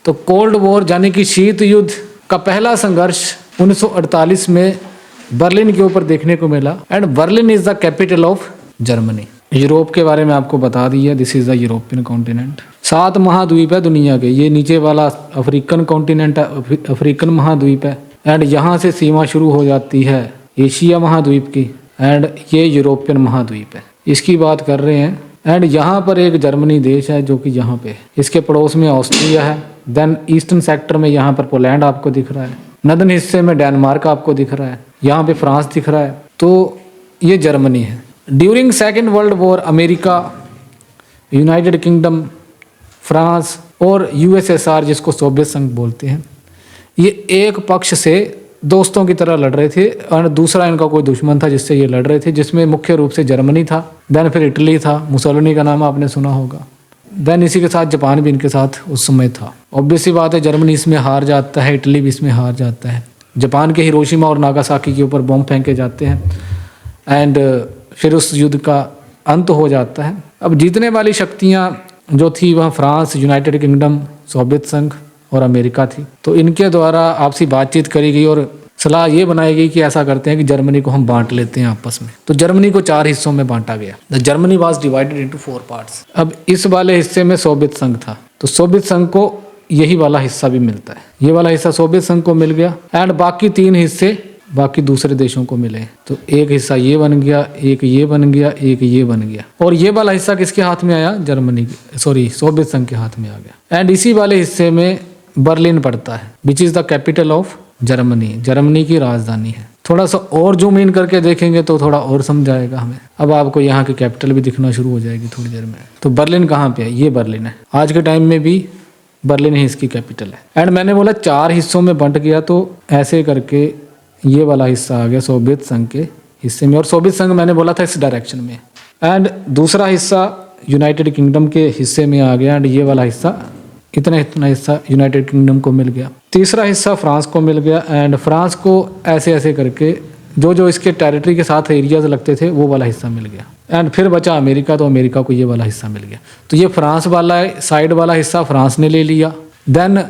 तो cold war यानी कि शीत युद्ध का पहला संघर्ष 1948 में बर्लिन के ऊपर देखने को मिला। And Berlin is the capital of Germany. Europe के बारे में आपको बता दिया, this is the European continent. 7 महाद्वीप है दुनिया के, ये नीचे वाला अफ्रीकन कॉन्टिनेंट है, अफ्रीकन महाद्वीप है। एंड यहाँ से सीमा शुरू हो जाती है एशिया महाद्वीप की, एंड ये यूरोपियन महाद्वीप है, इसकी बात कर रहे हैं। एंड यहाँ पर एक जर्मनी देश है जो कि यहाँ पे, इसके पड़ोस में ऑस्ट्रिया है। देन ईस्टर्न सेक्टर में यहाँ पर पोलैंड आपको दिख रहा है, नदर्न हिस्से में डेनमार्क आपको दिख रहा है, यहाँ पे फ्रांस दिख रहा है। तो ये जर्मनी है। During second world war America, United kingdom, France और यूएसएसआर जिसको सोवियत संघ बोलते हैं, ये एक पक्ष से दोस्तों की तरह लड़ रहे थे और दूसरा इनका कोई दुश्मन था जिससे ये लड़ रहे थे, जिसमें मुख्य रूप से जर्मनी था। देन फिर इटली था, मुसोलिनी का नाम आपने सुना होगा। देन इसी के साथ जापान भी इनके साथ उस समय था। ऑब्वियसली बात है, जर्मनी इसमें हार जाता है, इटली भी इसमें हार जाता है। जापान के हिरोशिमा और नागासाकी के ऊपर बॉम्ब फेंके जाते हैं एंड फिर उस युद्ध का अंत हो जाता है। अब जीतने वाली शक्तियाँ जो थी वह फ्रांस, यूनाइटेड किंगडम, सोवियत संघ और अमेरिका थी। तो इनके द्वारा आपसी बातचीत करी गई और सलाह ये बनाई गई कि ऐसा करते हैं कि जर्मनी को हम बांट लेते हैं आपस में। तो जर्मनी को 4 हिस्सों में बांटा गया। The Germany was divided into 4 parts. अब इस वाले हिस्से में सोवियत संघ था, तो सोवियत संघ को यही वाला हिस्सा भी मिलता है। ये वाला हिस्सा सोवियत संघ को मिल गया एंड बाकी 3 हिस्से बाकी दूसरे देशों को मिले। तो एक हिस्सा ये बन गया, एक ये बन गया, एक ये बन गया। और ये वाला हिस्सा किसके हाथ में आया? सोवियत संघ के हाथ में आ गया। एंड इसी वाले हिस्से में बर्लिन पड़ता है, which is the capital of Germany, Germany की राजधानी है। थोड़ा सा और जूम इन करके देखेंगे तो थोड़ा और समझ आएगा हमें। अब आपको यहाँ की कैपिटल भी दिखना शुरू हो जाएगी थोड़ी देर में। तो बर्लिन कहाँ पे है? ये बर्लिन है। आज के टाइम में भी बर्लिन ही इसकी कैपिटल है। एंड मैंने बोला 4 हिस्सों में बंट गया, तो ऐसे करके ये वाला हिस्सा आ गया सोवियत संघ के हिस्से में, और सोवियत संघ मैंने बोला था इस डायरेक्शन में। एंड दूसरा हिस्सा यूनाइटेड किंगडम के हिस्से में आ गया एंड ये वाला हिस्सा इतना हिस्सा यूनाइटेड किंगडम को मिल गया। तीसरा हिस्सा फ्रांस को मिल गया एंड फ्रांस को ऐसे ऐसे करके जो इसके टेरिटरी के साथ एरियाज लगते थे वो वाला हिस्सा मिल गया। एंड फिर बचा अमेरिका, तो अमेरिका को ये वाला हिस्सा मिल गया। तो ये फ्रांस वाला साइड वाला हिस्सा फ्रांस ने ले लिया। देन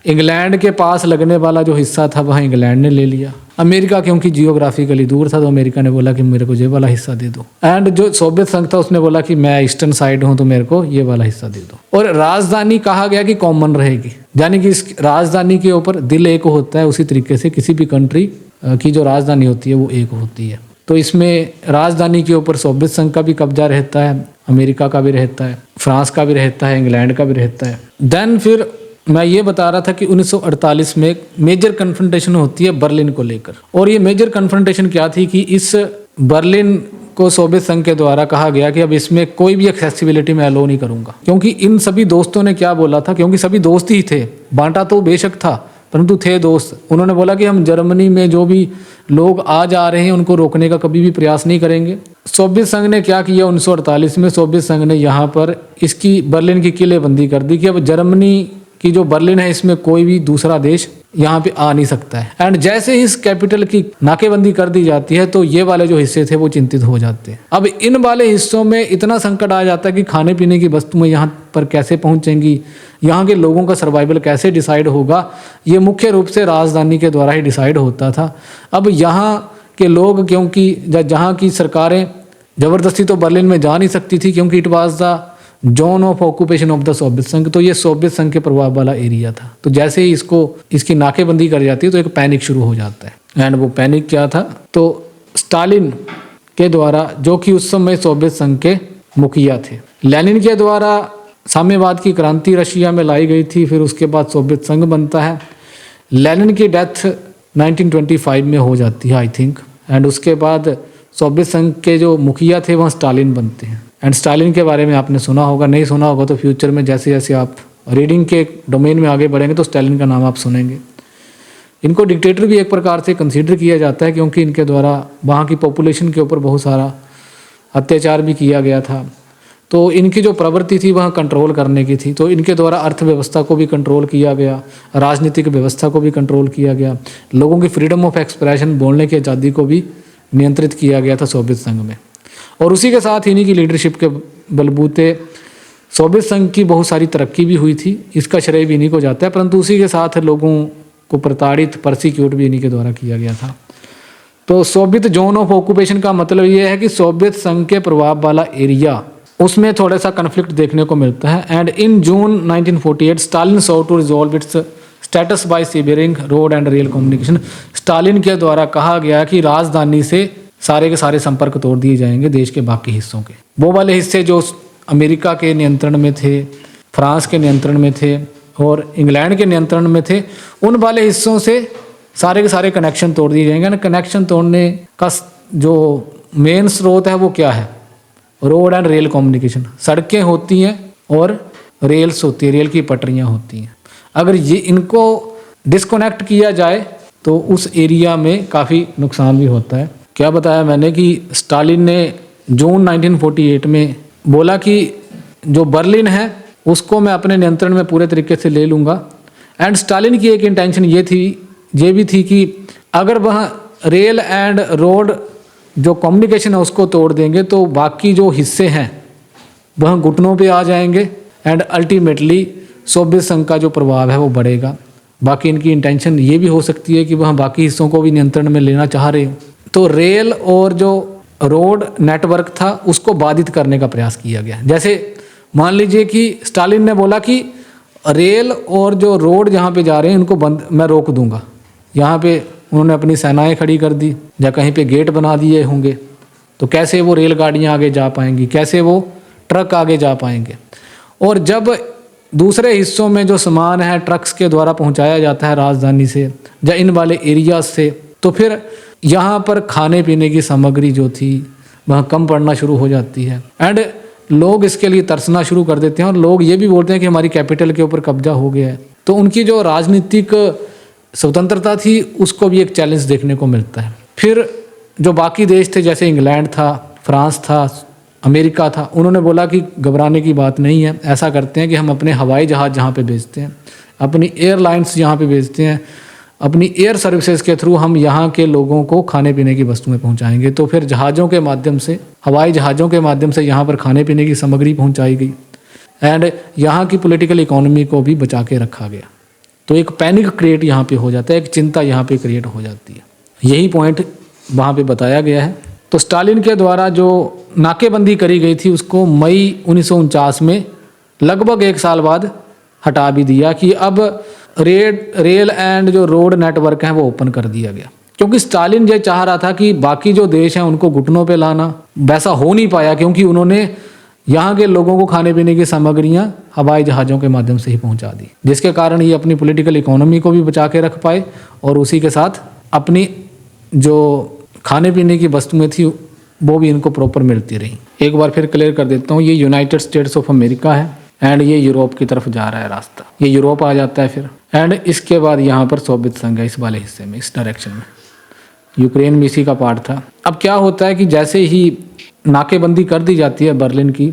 इंग्लैंड के पास लगने वाला जो हिस्सा था वह इंग्लैंड ने ले लिया। अमेरिका क्योंकि जियोग्राफिकली दूर था तो अमेरिका ने बोला कि मेरे को ये वाला हिस्सा दे दो। एंड जो सोवियत संघ था उसने बोला कि मैं ईस्टर्न साइड हूँ तो मेरे को ये वाला हिस्सा दे दो। और राजधानी कहा गया कि कॉमन रहेगी, यानी कि इस राजधानी के ऊपर दिल एक होता है, उसी तरीके से किसी भी कंट्री की जो राजधानी होती है वो एक होती है। तो इसमें राजधानी के ऊपर सोवियत संघ का भी कब्जा रहता है, अमेरिका का भी रहता है, फ्रांस का भी रहता है, इंग्लैंड का भी रहता है। देन फिर मैं ये बता रहा था कि 1948 में एक मेजर कन्फ्रंटेशन होती है बर्लिन को लेकर। और ये मेजर कन्फ्रंटेशन क्या थी कि इस बर्लिन को सोवियत संघ के द्वारा कहा गया कि अब इसमें कोई भी एक्सेसिबिलिटी मैं अलो नहीं करूंगा। क्योंकि इन सभी दोस्तों ने क्या बोला था, क्योंकि सभी दोस्त ही थे, बांटा तो बेशक था परंतु थे दोस्त। उन्होंने बोला कि हम जर्मनी में जो भी लोग आ जा रहे हैं उनको रोकने का कभी भी प्रयास नहीं करेंगे। सोवियत संघ ने क्या किया, 1948 में सोवियत संघ ने यहाँ पर इसकी बर्लिन की किलेबंदी कर दी कि अब जर्मनी कि जो बर्लिन है इसमें कोई भी दूसरा देश यहाँ पे आ नहीं सकता है। एंड जैसे ही इस कैपिटल की नाकेबंदी कर दी जाती है तो ये वाले जो हिस्से थे वो चिंतित हो जाते हैं। अब इन वाले हिस्सों में इतना संकट आ जाता है कि खाने पीने की वस्तुएं यहाँ पर कैसे पहुँचेंगी, यहाँ के लोगों का सर्वाइवल कैसे डिसाइड होगा, ये मुख्य रूप से राजधानी के द्वारा ही डिसाइड होता था। अब यहाँ के लोग, क्योंकि जहाँ की सरकारें ज़बरदस्ती तो बर्लिन में जा नहीं सकती थी क्योंकि it was the zone of occupation of the Soviet संघ, तो ये सोवियत संघ के प्रभाव वाला एरिया था। तो जैसे ही इसकी नाकेबंदी कर जाती है तो एक पैनिक शुरू हो जाता है। एंड वो पैनिक क्या था, तो स्टालिन के द्वारा, जो कि उस समय सोवियत संघ के मुखिया थे, लेनिन के द्वारा साम्यवाद की क्रांति रशिया में लाई गई थी। फिर उसके बाद सोवियत संघ बनता है। लेनिन की डेथ 1925 में हो जाती है आई थिंक। एंड उसके बाद सोवियत संघ के जो मुखिया थे वहाँ स्टालिन बनते हैं। एंड स्टालिन के बारे में आपने सुना होगा, नहीं सुना होगा तो फ्यूचर में जैसे जैसे आप रीडिंग के डोमेन में आगे बढ़ेंगे तो स्टालिन का नाम आप सुनेंगे। इनको डिक्टेटर भी एक प्रकार से कंसीडर किया जाता है क्योंकि इनके द्वारा वहाँ की पॉपुलेशन के ऊपर बहुत सारा अत्याचार भी किया गया था। तो इनकी जो प्रवृत्ति थी वह कंट्रोल करने की थी। तो इनके द्वारा अर्थव्यवस्था को भी कंट्रोल किया गया, राजनीतिक व्यवस्था को भी कंट्रोल किया गया, लोगों की फ्रीडम ऑफ एक्सप्रेशन, बोलने की आज़ादी को भी नियंत्रित किया गया था सोवियत संघ में। और उसी के साथ इन्हीं की लीडरशिप के बलबूते सोवियत संघ की बहुत सारी तरक्की भी हुई थी, इसका श्रेय भी इन्हीं को जाता है, परंतु उसी के साथ लोगों को प्रताड़ित परसिक्यूट भी इन्हीं के द्वारा किया गया था। तो सोवियत जोन ऑफ ऑक्यूपेशन का मतलब ये है कि सोवियत संघ के प्रभाव वाला एरिया, उसमें थोड़ा सा कन्फ्लिक्ट देखने को मिलता है। And in June 1948 Stalin saw to resolve its status by severing road and rail communication. Stalin के द्वारा कहा गया कि राजधानी से सारे के सारे संपर्क तोड़ दिए जाएंगे देश के बाकी हिस्सों के। वो वाले हिस्से जो अमेरिका के नियंत्रण में थे, फ्रांस के नियंत्रण में थे और इंग्लैंड के नियंत्रण में थे, उन वाले हिस्सों से सारे के सारे कनेक्शन तोड़ दिए जाएंगे। कनेक्शन तोड़ने का जो मेन स्रोत है वो क्या है? Road and rail communication. सड़कें होती हैं और रेल्स होती है, रेल की पटरियां होती हैं। अगर ये इनको डिस्कनेक्ट किया जाए तो उस एरिया में काफ़ी नुकसान भी होता है। क्या बताया मैंने कि स्टालिन ने जून 1948 में बोला कि जो बर्लिन है उसको मैं अपने नियंत्रण में पूरे तरीके से ले लूँगा। एंड स्टालिन की एक इंटेंशन ये भी थी कि अगर वह रेल एंड रोड जो कम्युनिकेशन है उसको तोड़ देंगे तो बाकी जो हिस्से हैं वह घुटनों पे आ जाएंगे एंड अल्टीमेटली सोवियत संघ का जो प्रभाव है वो बढ़ेगा। बाकी इनकी इंटेंशन ये भी हो सकती है कि वह बाकी हिस्सों को भी नियंत्रण में लेना चाह रहे हो। तो रेल और जो रोड नेटवर्क था उसको बाधित करने का प्रयास किया गया। जैसे मान लीजिए कि स्टालिन ने बोला कि रेल और जो रोड जहाँ पे जा रहे हैं इनको बंद मैं रोक दूंगा। यहाँ पे उन्होंने अपनी सेनाएं खड़ी कर दी या कहीं पे गेट बना दिए होंगे, तो कैसे वो रेलगाड़ियाँ आगे जा पाएंगी, कैसे वो ट्रक आगे जा पाएंगे। और जब दूसरे हिस्सों में जो सामान है ट्रक्स के द्वारा पहुँचाया जाता है राजधानी से या इन वाले एरिया से, तो फिर यहाँ पर खाने पीने की सामग्री जो थी वह कम पड़ना शुरू हो जाती है एंड लोग इसके लिए तरसना शुरू कर देते हैं। और लोग ये भी बोलते हैं कि हमारी कैपिटल के ऊपर कब्जा हो गया है। तो उनकी जो राजनीतिक स्वतंत्रता थी उसको भी एक चैलेंज देखने को मिलता है। फिर जो बाकी देश थे जैसे इंग्लैंड था, फ्रांस था, अमेरिका था, उन्होंने बोला कि घबराने की बात नहीं है, ऐसा करते हैं कि हम अपने हवाई जहाज़ जहाँ पे भेजते हैं, अपनी एयरलाइंस यहाँ पे भेजते हैं, अपनी एयर सर्विसेज के थ्रू हम यहाँ के लोगों को खाने पीने की वस्तुएं पहुँचाएंगे। तो फिर जहाज़ों के माध्यम से, हवाई जहाज़ों के माध्यम से यहाँ पर खाने पीने की सामग्री पहुँचाई गई एंड यहाँ की पॉलिटिकल इकोनॉमी को भी बचा के रखा गया। तो एक पैनिक क्रिएट यहाँ पे हो जाता है, एक चिंता यहाँ पे क्रिएट हो जाती है। यही पॉइंट वहाँ पे बताया गया है। तो स्टालिन के द्वारा जो नाकेबंदी करी गई थी उसको मई 1949 में लगभग 1 साल बाद हटा भी दिया कि अब रेल एंड जो रोड नेटवर्क है वो ओपन कर दिया गया, क्योंकि स्टालिन ये चाह रहा था कि बाकी जो देश हैं उनको घुटनों पे लाना। वैसा हो नहीं पाया क्योंकि उन्होंने यहाँ के लोगों को खाने पीने की सामग्रियाँ हवाई जहाज़ों के माध्यम से ही पहुँचा दी, जिसके कारण ये अपनी पॉलिटिकल इकोनॉमी को भी बचा के रख पाए और उसी के साथ अपनी जो खाने पीने की वस्तुएं थी वो भी इनको प्रॉपर मिलती रही। एक बार फिर क्लियर कर देता हूँ, ये यूनाइटेड स्टेट्स ऑफ अमेरिका है एंड ये यूरोप की तरफ जा रहा है रास्ता, ये यूरोप आ जाता है फिर एंड इसके बाद यहाँ पर सोवियत संघ है इस वाले हिस्से में, इस डायरेक्शन में। यूक्रेन भी इसी का पार्ट था। अब क्या होता है कि जैसे ही नाकेबंदी कर दी जाती है बर्लिन की,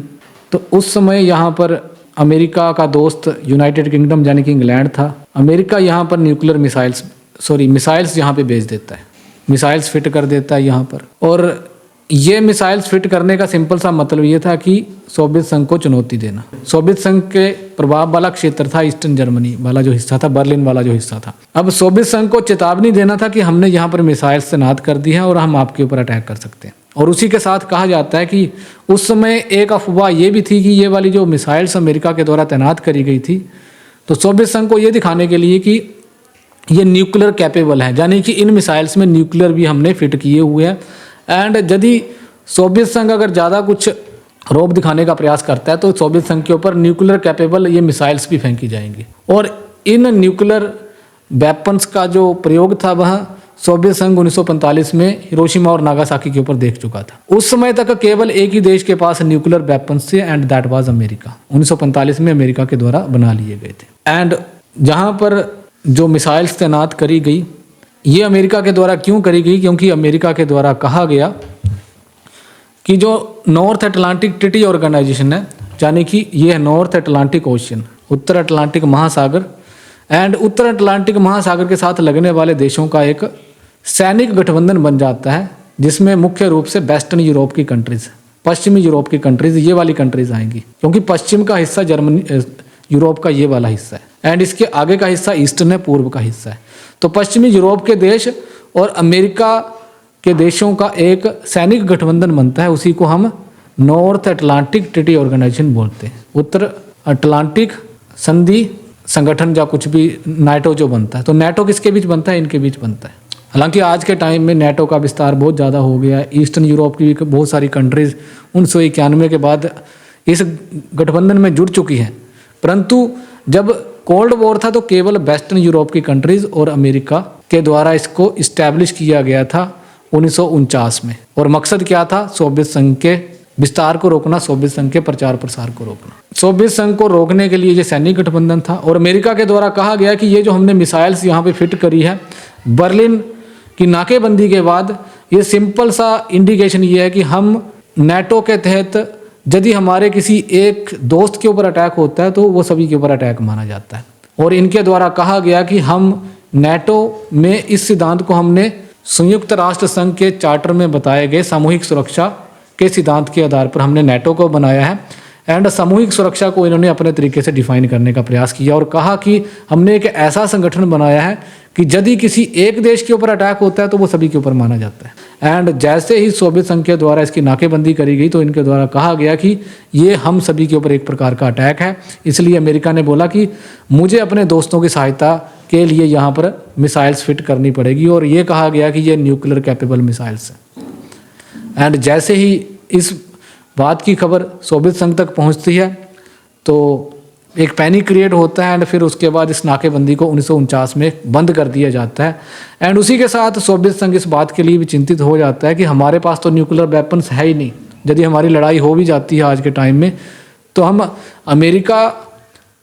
तो उस समय यहाँ पर अमेरिका का दोस्त यूनाइटेड किंगडम यानी कि इंग्लैंड था। अमेरिका यहाँ पर न्यूक्लियर मिसाइल्स यहाँ पे भेज देता है, मिसाइल्स फिट कर देता है यहाँ पर। और ये मिसाइल्स फिट करने का सिंपल सा मतलब ये था कि सोवियत संघ को चुनौती देना। सोवियत संघ के प्रभाव वाला क्षेत्र था ईस्टर्न जर्मनी वाला जो हिस्सा था, बर्लिन वाला जो हिस्सा था। अब सोवियत संघ को चेतावनी देना था कि हमने यहाँ पर मिसाइल्स तैनात कर दी है और हम आपके ऊपर अटैक कर सकते हैं। और उसी के साथ कहा जाता है कि उस समय एक अफवाह ये भी थी कि ये वाली जो मिसाइल्स अमेरिका के द्वारा तैनात करी गई थी, तो सोवियत संघ को ये दिखाने के लिए कि ये न्यूक्लियर कैपेबल है, यानी कि इन मिसाइल्स में न्यूक्लियर भी हमने फिट किए हुए हैं। एंड यदि सोवियत संघ अगर ज़्यादा कुछ रौब दिखाने का प्रयास करता है तो सोवियत संघ के ऊपर न्यूक्लियर कैपेबल ये मिसाइल्स भी फेंकी जाएंगी। और इन न्यूक्लियर वेपन्स का जो प्रयोग था वह सोवियत संघ 1945 में हिरोशिमा और नागासाकी के ऊपर देख चुका था। उस समय तक केवल एक ही देश के पास न्यूक्लियर वेपन्स थे एंड दैट वाज अमेरिका। 1945 में अमेरिका के द्वारा बना लिए गए थे। एंड जहाँ पर जो मिसाइल्स तैनात करी गई, ये अमेरिका के द्वारा क्यों करी गई? क्योंकि अमेरिका के द्वारा कहा गया कि जो नॉर्थ अटलांटिक ट्रीटी ऑर्गेनाइजेशन है, यानी कि ये है नॉर्थ अटलांटिक ओशियन, उत्तर अटलांटिक महासागर, एंड उत्तर अटलांटिक महासागर के साथ लगने वाले देशों का एक सैनिक गठबंधन बन जाता है जिसमें मुख्य रूप से वेस्टर्न यूरोप की कंट्रीज पश्चिमी यूरोप की कंट्रीज, ये वाली कंट्रीज आएंगी, क्योंकि पश्चिम का हिस्सा जर्मनी यूरोप का ये वाला हिस्सा है एंड इसके आगे का हिस्सा ईस्टर्न है, पूर्व का हिस्सा है। तो पश्चिमी यूरोप के देश और अमेरिका के देशों का एक सैनिक गठबंधन बनता है, उसी को हम नॉर्थ अटलांटिक ट्रीटी ऑर्गेनाइजेशन बोलते हैं। उत्तर अटलांटिक संधि संगठन या कुछ भी, नाटो जो बनता है। तो नाटो किसके बीच बनता है? इनके बीच बनता है। हालांकि आज के टाइम में नाटो का विस्तार बहुत ज़्यादा हो गया है। ईस्टर्न यूरोप की भी बहुत सारी कंट्रीज 1991 के बाद इस गठबंधन में जुड़ चुकी हैं, परंतु जब कोल्ड वॉर था तो केवल वेस्टर्न यूरोप की कंट्रीज और अमेरिका के द्वारा इसको इस्टेब्लिश किया गया था 1949 में। और मकसद क्या था? सोवियत संघ के विस्तार को रोकना, सोवियत संघ के प्रचार प्रसार को रोकना। सोवियत संघ को रोकने के लिए ये सैनिक गठबंधन था और अमेरिका के द्वारा कहा गया कि ये जो हमने मिसाइल्स यहाँ पे फिट करी है, बर्लिन की नाकेबंदी के बाद ये सिंपल सा इंडिकेशन ये है कि हम नाटो के तहत यदि हमारे किसी एक दोस्त के ऊपर अटैक होता है तो वो सभी के ऊपर अटैक माना जाता है। और इनके द्वारा कहा गया कि हम नाटो में इस सिद्धांत को हमने संयुक्त राष्ट्र संघ के चार्टर में बताए गए सामूहिक सुरक्षा के सिद्धांत के आधार पर हमने नाटो को बनाया है एंड सामूहिक सुरक्षा को इन्होंने अपने तरीके से डिफाइन करने का प्रयास किया और कहा कि हमने एक ऐसा संगठन बनाया है कि यदि किसी एक देश के ऊपर अटैक होता है तो वो सभी के ऊपर माना जाता है। एंड जैसे ही सोवियत संघ के द्वारा इसकी नाकेबंदी करी गई तो इनके द्वारा कहा गया कि ये हम सभी के ऊपर एक प्रकार का अटैक है, इसलिए अमेरिका ने बोला कि मुझे अपने दोस्तों की सहायता के लिए यहाँ पर मिसाइल्स फिट करनी पड़ेगी और ये कहा गया कि ये न्यूक्लियर कैपेबल मिसाइल्स हैं। एंड जैसे ही इस बात की खबर सोवियत संघ तक पहुंचती है तो एक पैनिक क्रिएट होता है एंड फिर उसके बाद इस नाकेबंदी को 1949 में बंद कर दिया जाता है। एंड उसी के साथ सोवियत संघ इस बात के लिए भी चिंतित हो जाता है कि हमारे पास तो न्यूक्लियर वेपन्स है ही नहीं, यदि हमारी लड़ाई हो भी जाती है आज के टाइम में तो हम अमेरिका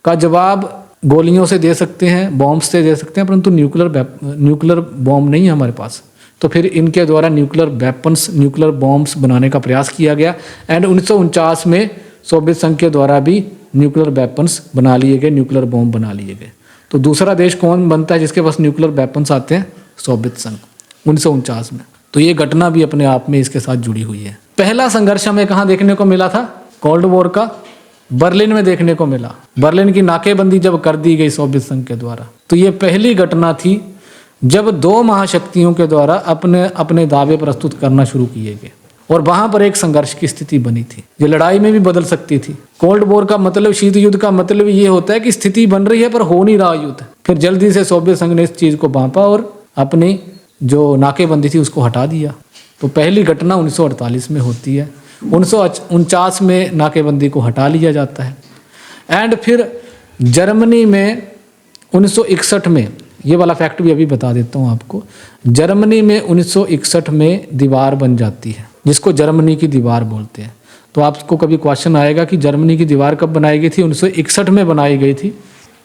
का जवाब गोलियों से दे सकते हैं, बॉम्ब से दे सकते हैं, परंतु न्यूक्लियर बॉम्ब नहीं है हमारे पास। तो फिर इनके द्वारा न्यूक्लियर वेपन्स, न्यूक्लियर बॉम्ब्स बनाने का प्रयास किया गया एंड 1949 में सोवियत संघ के द्वारा भी न्यूक्लियर वेपन्स बना लिए गए, न्यूक्लियर बॉम्ब बना लिए गए। तो दूसरा देश कौन बनता है जिसके पास न्यूक्लियर वेपन्स आते हैं? सोवियत संघ 1949 में। तो ये घटना भी अपने आप में इसके साथ जुड़ी हुई है। पहला संघर्ष हमें कहाँ देखने को मिला था? कोल्ड वॉर का बर्लिन में देखने को मिला। बर्लिन की नाकेबंदी जब कर दी गई सोवियत संघ के द्वारा, तो ये पहली घटना थी जब दो महाशक्तियों के द्वारा अपने अपने दावे प्रस्तुत करना शुरू किए गए और वहां पर एक संघर्ष की स्थिति बनी थी। ये लड़ाई में भी बदल सकती थी। कोल्ड वॉर का मतलब, शीत युद्ध का मतलब ये होता है कि स्थिति बन रही है पर हो नहीं रहा युद्ध। फिर जल्दी से सोवियत संघ ने इस चीज को भांपा और अपनी जो नाकेबंदी थी उसको हटा दिया। तो पहली घटना 1948 में होती है। 1949 में नाकेबंदी को हटा लिया जाता है एंड फिर जर्मनी में 1961 में, ये वाला फैक्ट भी अभी बता देता हूँ आपको, जर्मनी में 1961 में दीवार बन जाती है जिसको जर्मनी की दीवार बोलते हैं। तो आपको कभी क्वेश्चन आएगा कि जर्मनी की दीवार कब बनाई गई थी? 1961 में बनाई गई थी।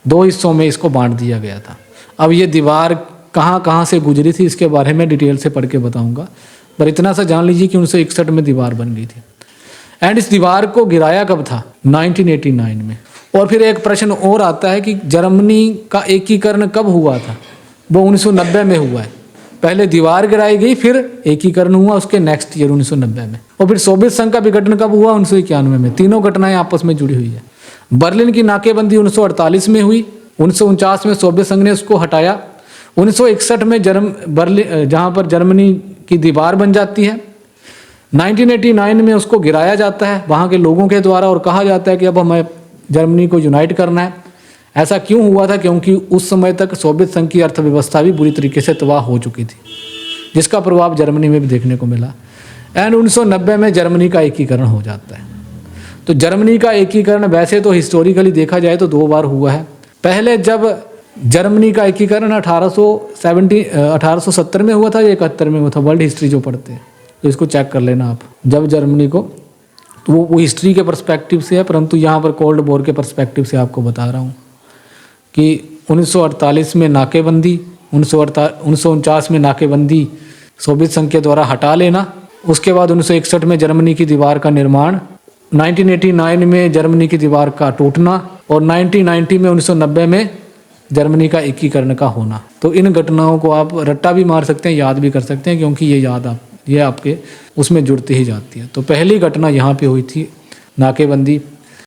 दो हिस्सों में इसको बांट दिया गया था। अब ये दीवार कहाँ कहाँ से गुजरी थी इसके बारे में डिटेल से पढ़ के बताऊंगा, पर इतना सा जान लीजिए कि 1961 में दीवार बन गई थी। एंड इस दीवार को गिराया कब था? 1989 में। और फिर एक प्रश्न और आता है कि जर्मनी का एकीकरण कब हुआ था? वो 1990 में हुआ है। पहले दीवार गिराई गई, फिर एकीकरण हुआ उसके नेक्स्ट ईयर 1990 में। और फिर सोवियत संघ का विघटन कब हुआ? 1991 में। तीनों घटनाएं आपस में जुड़ी हुई है। बर्लिन की नाकेबंदी 1948 में हुई, 1949 में सोवियत संघ ने उसको हटाया, 1961 में बर्लिन जहाँ पर जर्मनी की दीवार बन जाती है, 1989 में उसको गिराया जाता है वहाँ के लोगों के द्वारा और कहा जाता है कि अब हमें जर्मनी को यूनाइट करना है। ऐसा क्यों हुआ था? क्योंकि उस समय तक सोवियत संघ की अर्थव्यवस्था भी बुरी तरीके से तबाह हो चुकी थी, जिसका प्रभाव जर्मनी में भी देखने को मिला। एंड 1990 में जर्मनी का एकीकरण हो जाता है। तो जर्मनी का एकीकरण वैसे तो हिस्टोरिकली देखा जाए तो दो बार हुआ है। पहले जब जर्मनी का एकीकरण 1870 में हुआ था या 71 में हुआ था, वर्ल्ड हिस्ट्री जो पढ़ते हैं तो इसको चेक कर लेना आप। जब जर्मनी को, तो वो हिस्ट्री के पर्सपेक्टिव से है, परंतु यहाँ पर कोल्ड वॉर के पर्सपेक्टिव से आपको बता रहा हूँ कि 1948 में नाकेबंदी, 1949 में नाकेबंदी सोवियत संघ के द्वारा हटा लेना, उसके बाद 1961 में जर्मनी की दीवार का निर्माण, 1989 में जर्मनी की दीवार का टूटना और 1990 में 1990 में जर्मनी का एकीकरण का होना। तो इन घटनाओं को आप रट्टा भी मार सकते हैं, याद भी कर सकते हैं, क्योंकि ये याद आप ये आपके उसमें जुड़ती ही जाती है। तो पहली घटना यहाँ पे हुई थी नाकेबंदी